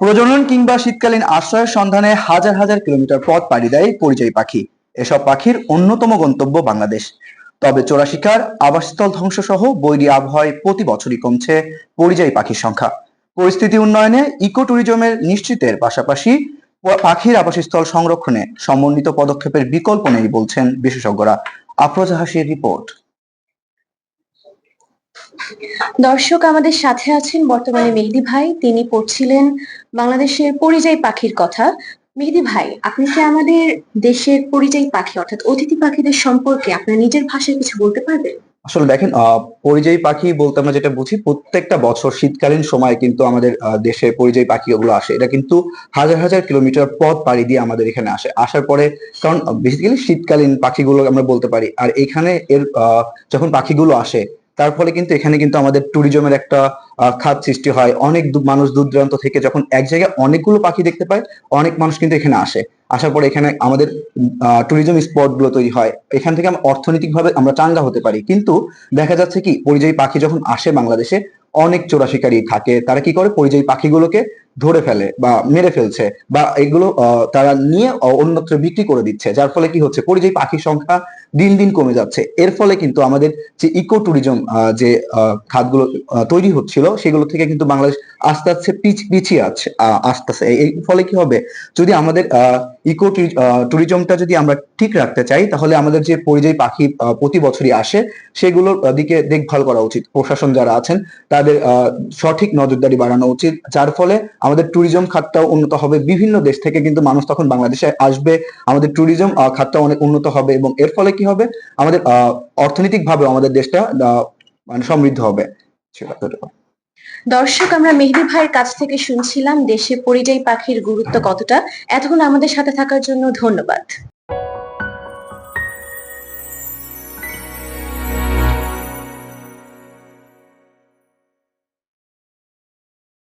প্রজনন কিংবা শীতকালীন আশ্রয়ের সন্ধানে হাজার হাজার কিলোমিটার পথ পাড়ি দেয় পরিযায়ী পাখি। এসব পাখির অন্যতম গন্তব্য বাংলাদেশ। তবে চোরা শিকার, আবাসস্থল ধ্বংস সহ বৈরী আবহাওয়ায় প্রতি বছরই কমছে পরিযায়ী পাখির সংখ্যা। পরিস্থিতি উন্নয়নে ইকো ট্যুরিজমের নিশ্চিতের পাশাপাশি পাখির আবাসস্থল সংরক্ষণে সমন্বিত পদক্ষেপের বিকল্প নেই বলছেন বিশেষজ্ঞরা। আফরোজা হাসির রিপোর্ট। দর্শক, আমাদের সাথে আছেন বর্তমানে মেহেদী ভাই। তিনি পড়ছিলেন বাংলাদেশের পরিযায়ী পাখির কথা। মেহেদী ভাই, আপনি কি আমাদের দেশের পরিযায়ী পাখি অর্থাৎ অতিথি পাখিদের সম্পর্কে আপনার নিজের ভাষায় কিছু বলতে পারবেন? আসলে দেখেন, পরিযায়ী পাখি বলতে আমরা যেটা বুঝি, প্রত্যেকটা বছর শীতকালীন সময় কিন্তু আমাদের দেশে পরিযায়ী পাখিগুলো আসে। এটা কিন্তু হাজার হাজার কিলোমিটার পথ পাড়ি দিয়ে আমাদের এখানে আসে। আসার পরে, কারণ বেসিক্যালি শীতকালীন পাখিগুলো আমরা বলতে পারি, আর এখানে যখন পাখিগুলো আসে তার ফলে কিন্তু এখানে কিন্তু আমাদের ট্যুরিজমের একটা খাত সৃষ্টি হয়। অনেক মানুষ দূর দূরান্ত থেকে যখন এক জায়গায় অনেকগুলো পাখি দেখতে পায়, অনেক মানুষ কিন্তু এখানে আসে। আসার পরে এখানে আমাদের ট্যুরিজম স্পট গুলো তৈরি হয়। এখান থেকে আমরা অর্থনৈতিক ভাবে আমরা চাঙ্গা হতে পারি। কিন্তু দেখা যাচ্ছে কি, পরিযায়ী পাখি যখন আসে বাংলাদেশে, অনেক চোরা শিকারী থাকে। তারা কি করে, পরিযায়ী পাখিগুলোকে ধরে ফেলে বা মেরে ফেলছে, বা এগুলো তারা নিয়ে অন্যত্র বিক্রি করে দিচ্ছে। যার ফলে কি হচ্ছে, পরিযায়ী পাখির সংখ্যা দিন দিন কমে যাচ্ছে। এর ফলে কিন্তু আমাদের যে ইকো ট্যুরিজম যে খাতগুলো তৈরি হচ্ছিল, সেগুলো থেকে কিন্তু বাংলাদেশ আস্তে আস্তে পিছিয়ে আসতেছে। এই ফলে কি হবে, যদি আমাদের ইকো ট্যুরিজমটা যদি আমরা ঠিক রাখতে চাই, তাহলে আমাদের যে পরিযায়ী পাখি প্রতি বছরই আসে, সেগুলোর দিকে দেখভাল করা উচিত। প্রশাসন যারা আছেন তাদের সঠিক নজরদারি বাড়ানো উচিত, যার ফলে আমাদের ট্যুরিজম খাতটাও উন্নত হবে। বিভিন্ন দেশ থেকে কিন্তু মানুষ তখন বাংলাদেশে আসবে, আমাদের ট্যুরিজম খাতটা অনেক উন্নত হবে, এবং এর ফলে কি হবে, আমাদের অর্থনৈতিক ভাবে আমাদের দেশটা মানে সমৃদ্ধ হবে। দর্শক, আমরা মেহেদী ভাইয়ের কাছ থেকে শুনছিলাম দেশে পরিযায়ী পাখির গুরুত্ব কতটা। এতক্ষণ আমাদের সাথে থাকার জন্য ধন্যবাদ।